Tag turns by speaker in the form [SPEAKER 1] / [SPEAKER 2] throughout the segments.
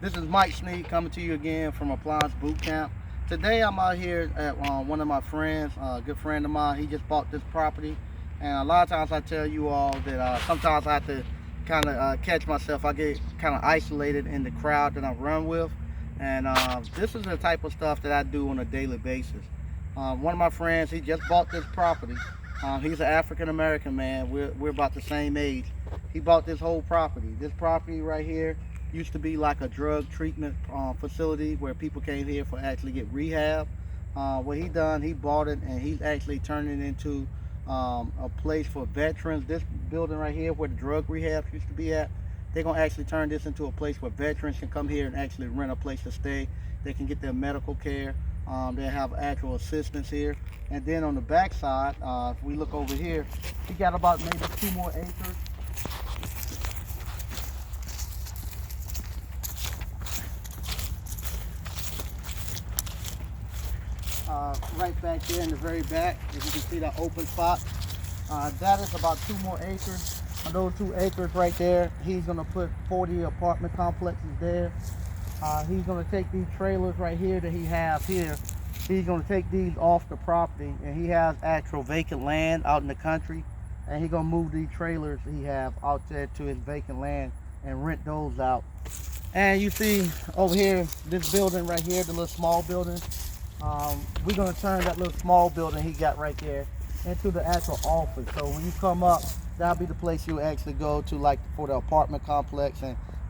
[SPEAKER 1] This is Mike Sneed coming to you again from Appliance Boot Camp. Today I'm out here at one of my friends, a good friend of mine. He just bought this property, and a lot of times I tell you all that sometimes I have to kind of catch myself. I get kind of isolated in the crowd that I run with, and this is the type of stuff that I do on a daily basis. One of my friends, he just bought this property. He's an African American man. We're about the same age. He bought this whole property. This property right here used to be like a drug treatment facility where people came here for actually get rehab. What he done, he bought it and he's actually turned it into a place for veterans. This building right here where the drug rehab used to be at, they're gonna actually turn this into a place where veterans can come here and actually rent a place to stay. They can get their medical care. They have actual assistance here. And then on the back side, if we look over here, he got about maybe 2 more acres. Right back there in the very back, as you can see that open spot, that is about 2 more acres. On those 2 acres right there, he's gonna put 40 apartment complexes there. He's gonna take these trailers right here that he has here. He's gonna take these off the property, and he has actual vacant land out in the country, and he's gonna move these trailers he have out there to his vacant land and rent those out. And you see over here, this building right here, the little small building, we're gonna turn that little small building he got right there into the actual office. So when you come up, that'll be the place you actually go to, like for the apartment complex,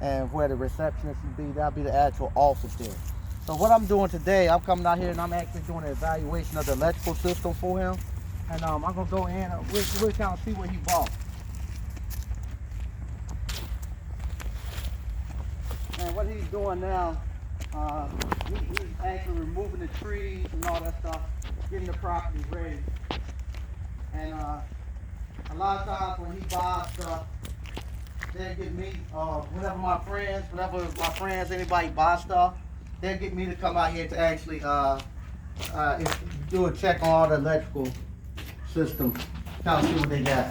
[SPEAKER 1] and where the receptionist would be, that'll be the actual office there. So what I'm doing today, I'm coming out here and I'm actually doing an evaluation of the electrical system for him. And I'm gonna go in and we'll kind of see what he bought. And what he's doing now, he's actually removing the trees and all that stuff, getting the property ready. And a lot of times when he buys stuff, they'll get me, whenever my friends, anybody buy stuff, they'll get me to come out here to actually do a check on all the electrical systems, kind of see what they got.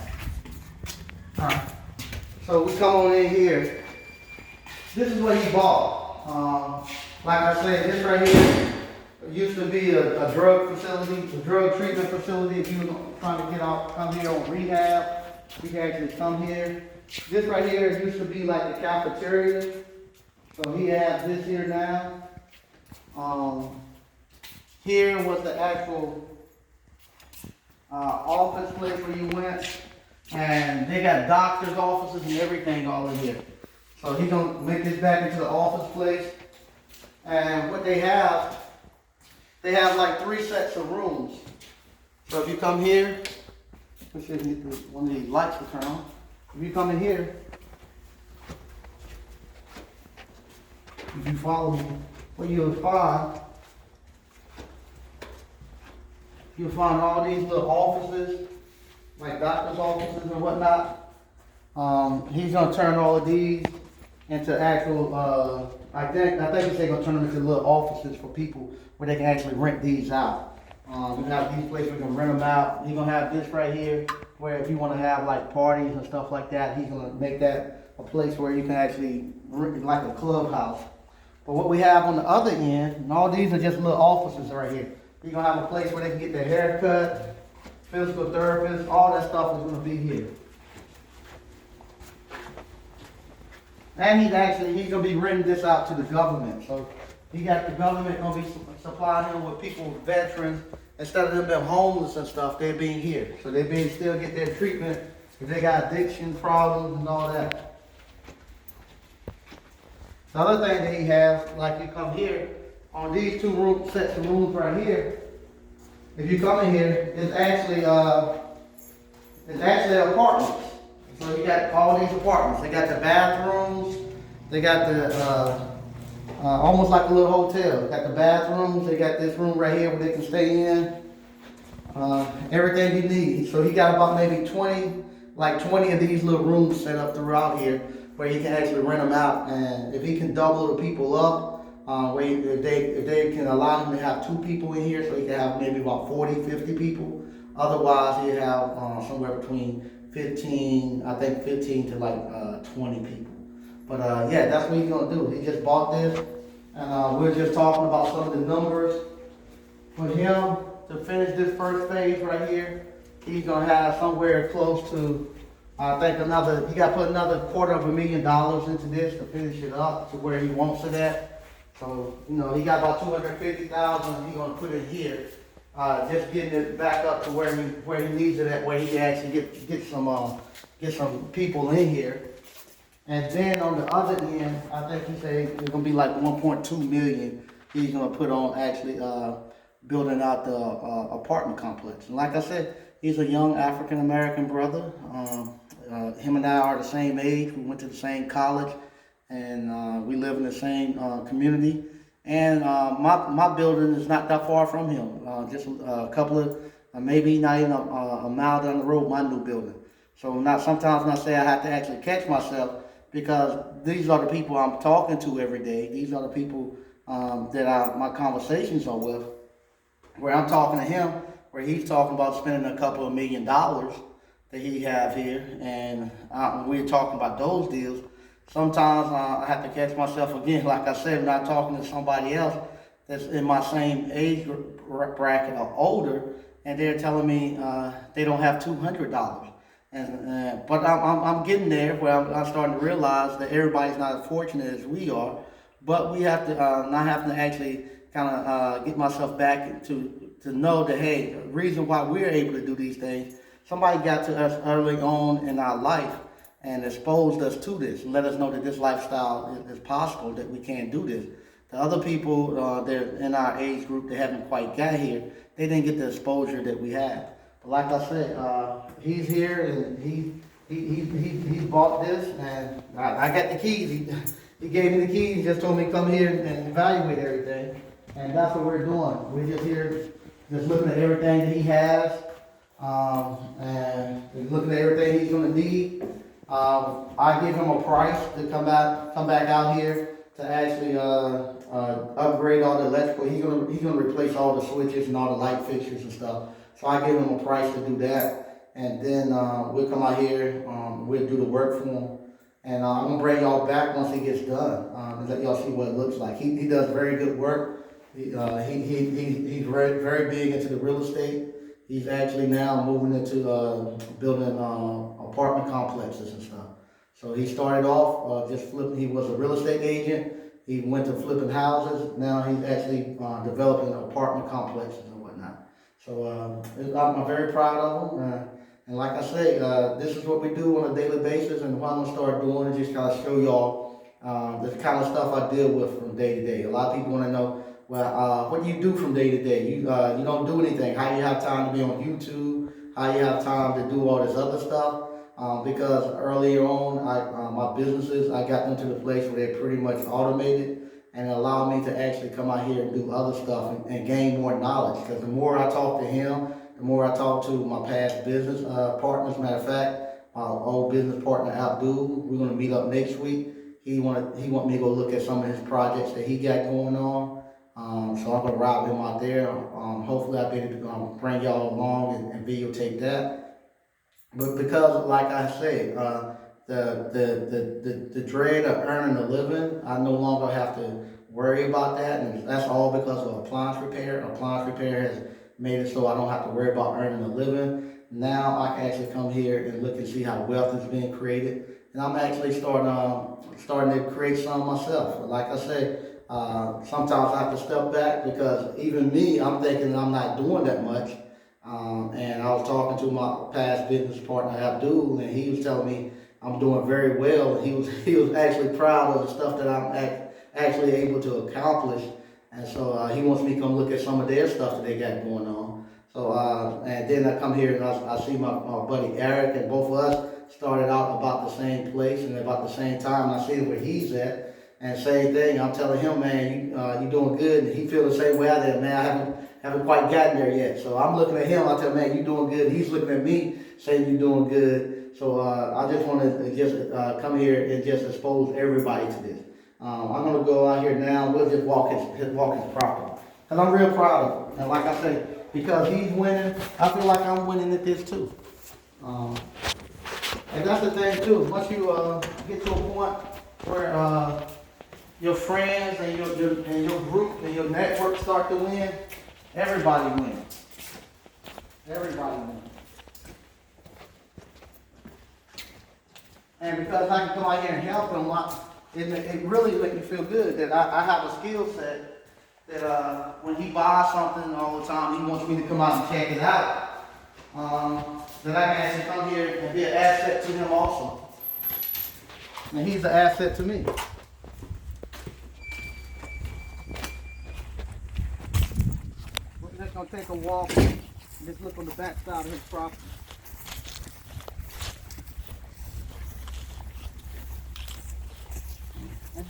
[SPEAKER 1] So we come on in here. This is what he bought. Like I said, this right here used to be a drug facility, a drug treatment facility. If you were trying to come here on rehab, you can actually come here. This right here used to be like the cafeteria. So he has this here now. Here was the actual office place where you went. And they got doctor's offices and everything all in here. So he's gonna make this back into the office place. And what they have like 3 sets of rooms. So if you come here, let's see if we get one of these lights to turn on. If you come in here, if you follow me, what you'll find all these little offices, like doctor's offices and whatnot. He's gonna turn all of these into actual, I think they're gonna turn them into little offices for people where they can actually rent these out. We have these places we can rent them out. He's gonna have this right here where if you want to have like parties and stuff like that, he's gonna make that a place where you can actually rent like a clubhouse. But what we have on the other end, and all these are just little offices right here. You're gonna have a place where they can get their hair cut, physical therapist, all that stuff is gonna be here. And he's gonna be renting this out to the government. So he got the government gonna be supplying him with people, veterans, instead of them being homeless and stuff, they're being here. So they being still get their treatment if they got addiction problems and all that. The other thing that he has, like you come here, on these 2 sets of rooms right here, if you come in here, it's actually apartments. So you got all these apartments. They got the bathrooms. They got the almost like a little hotel. They got the bathrooms. They got this room right here where they can stay in. Everything he needs. So he got about maybe 20 of these little rooms set up throughout here where he can actually rent them out. And if he can double the people up, if they can allow him to have 2 people in here, so he can have maybe about 40, 50 people. Otherwise, he'll have somewhere between 15 to like 20 people. But yeah, that's what he's gonna do. He just bought this, and we're just talking about some of the numbers for him to finish this first phase right here. He's gonna have somewhere close to, I think he got to put another $250,000 into this to finish it up to where he wants it at. So, you know, he got about 250,000 he's gonna put in here. Just getting it back up to where he needs it at, where he can actually get some people in here. And then on the other end, I think he said it's gonna be like 1.2 million he's gonna put on actually building out the apartment complex. And like I said, he's a young African American brother. Him and I are the same age. We went to the same college, and we live in the same community. And my building is not that far from him. Just a couple of, maybe not even a mile down the road, my new building. So sometimes when I say I have to actually catch myself, because these are the people I'm talking to every day. These are the people that my conversations are with, where I'm talking to him, where he's talking about spending a couple of $1 million that he have here, and we're talking about those deals. Sometimes I have to catch myself again, like I said, when I'm talking to somebody else that's in my same age bracket or older, and they're telling me they don't have $200. But I'm getting there where I'm starting to realize that everybody's not as fortunate as we are, but we have to not having to actually kind of get myself back to know that, hey, the reason why we're able to do these things, somebody got to us early on in our life and exposed us to this and let us know that this lifestyle is possible, that we can do this. The other people that in our age group that haven't quite got here, they didn't get the exposure that we have. But like I said, he's here and he bought this, and I got the keys. He gave me the keys. He just told me to come here and evaluate everything, and that's what we're doing. We're just here, just looking at everything that he has, and looking at everything he's going to need. I give him a price to come back out here to actually upgrade all the electrical. He's gonna replace all the switches and all the light fixtures and stuff. So I give him a price to do that, and then we'll come out here. We'll do the work for him, and I'm gonna bring y'all back once he gets done and let y'all see what it looks like. He does very good work. He's very very big into the real estate. He's actually now moving into building apartment complexes and stuff. So he started off just flipping. He was a real estate agent. He went to flipping houses. Now he's actually developing apartment complexes and whatnot. So I'm very proud of him. And like I say, this is what we do on a daily basis. And what I'm going to start doing is just kind of show y'all the kind of stuff I deal with from day to day. A lot of people want to know, well, what do you do from day to day? You don't do anything. How do you have time to be on YouTube? How do you have time to do all this other stuff? Because earlier on, my businesses, I got them to the place where they're pretty much automated, and it allowed me to actually come out here and do other stuff and gain more knowledge. Because the more I talk to him, the more I talk to my past business partners. Matter of fact, my old business partner Abdul, we're going to meet up next week. He want me to go look at some of his projects that he got going on. So I'm going to ride with him out there. Hopefully I'll be able to bring y'all along and videotape that. But because, like I say, the dread of earning a living, I no longer have to worry about that, and that's all because of appliance repair. Appliance repair has made it so I don't have to worry about earning a living. Now I can actually come here and look and see how wealth is being created, and I'm actually starting to create some myself. Like I say, sometimes I have to step back because even me, I'm thinking I'm not doing that much. And I was talking to my past business partner Abdul, and he was telling me I'm doing very well. He was actually proud of the stuff that I'm actually able to accomplish, and so he wants me to come look at some of their stuff that they got going on. So and then I come here and I see my buddy Eric, and both of us started out about the same place and about the same time. And I see where he's at, and same thing. I'm telling him, man, you doing good, and he feels the same way I did. Man, I haven't quite gotten there yet. So I'm looking at him. I tell him, man, you doing good. He's looking at me, saying you doing good. So I just want to just come here and just expose everybody to this. I'm going to go out here now. We'll just walk his property. Because I'm real proud of him. And like I say, because he's winning, I feel like I'm winning at this too. And that's the thing too. Once you get to a point where your friends and your group and your network start to win, everybody wins. Everybody wins. And because I can come out here and help them, it really makes me feel good that I have a skill set that when he buys something all the time, he wants me to come out and check it out. That I can actually come here and be an asset to him also. And he's an asset to me. We're just going to take a walk and just look on the back side of his property. And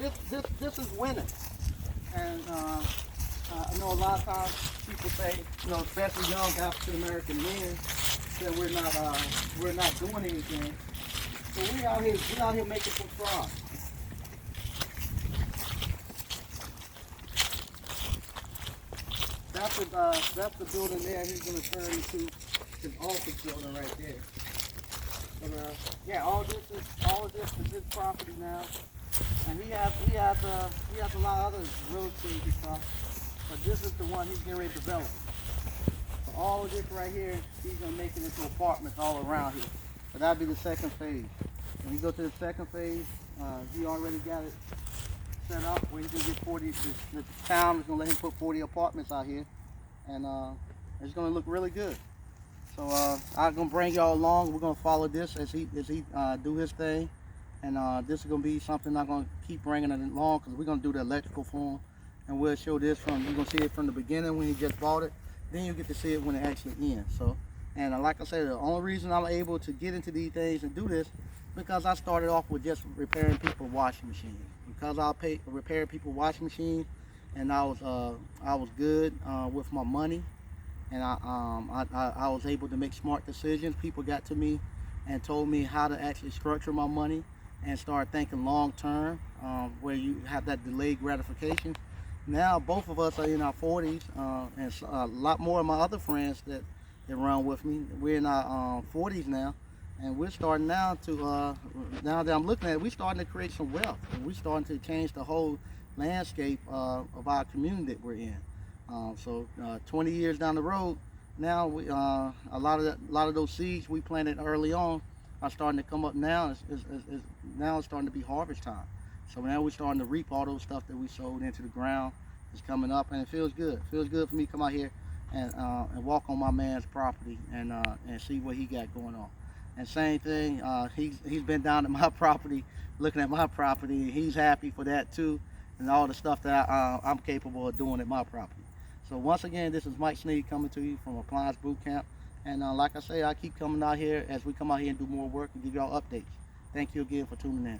[SPEAKER 1] this is winning. And I know a lot of times people say, especially young African American men, that we're not doing anything. So we out here making some fraud. That's the building there. He's going to turn into his office building right there. But yeah, all of this is his property now. And he has a lot of other real estate and stuff, but this is the one he's getting ready to develop. So all of this right here, he's gonna make it into apartments all around here. So that'll be the second phase. When you go to the second phase, he already got it set up where he's gonna get 40. The town is gonna let him put 40 apartments out here, and it's gonna look really good. So I'm gonna bring y'all along. We're gonna follow this as he do his thing. And this is going to be something I'm going to keep bringing it along because we're going to do the electrical for him. And we'll show this you're going to see it from the beginning when he just bought it. Then you get to see it when it actually ends. So, and like I said, the only reason I'm able to get into these things and do this because I started off with just repairing people's washing machines. Because I repaired people's washing machines and I was good with my money. And I was able to make smart decisions. People got to me and told me how to actually structure my money and start thinking long term, where you have that delayed gratification. Now both of us are in our 40s, and a lot more of my other friends that run with me, we're in our 40s now, and we're starting now to, now that I'm looking at it, we're starting to create some wealth, and we're starting to change the whole landscape of our community that we're in. So 20 years down the road, now we, a lot of those seeds we planted early on are starting to come up now. Now it's starting to be harvest time. So now we're starting to reap all those stuff that we sowed into the ground. It's coming up, and it feels good. It feels good for me to come out here and walk on my man's property and see what he got going on. And same thing, he's been down at my property, looking at my property. He's happy for that too, and all the stuff that I'm capable of doing at my property. So once again, this is Mike Sneed coming to you from Appliance Boot Camp. And like I say, I keep coming out here as we come out here and do more work and give y'all updates. Thank you again for tuning in.